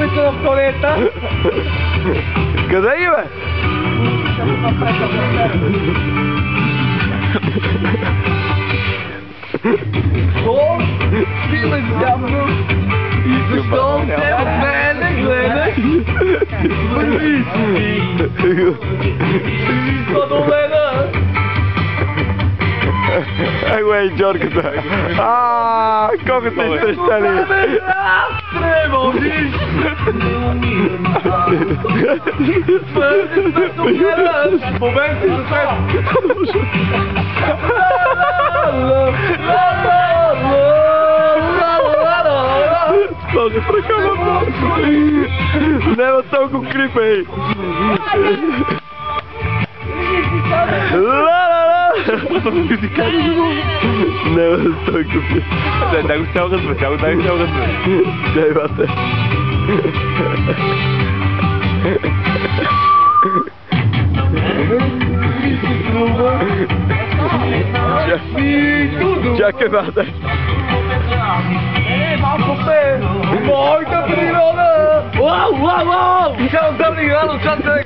Мисля в туалета. Къде ги, бе? Що? Ти ме зявно. И защо те от мене гледаш? Върви си. Сладолена. Ай, го е и Джорката. Колко сте изтрещали. Трябва, виж. Твърди сме тук. Момент си за теб. Сложи в ръка на няма толкова крипей. Няма толкова крипей. Дай го цял ръзбе, дай го цял ръзбе. Дай бате. Чакай, бате. Малко пе! Моята природа! Уау, уау, уау! Чао, дами и господа,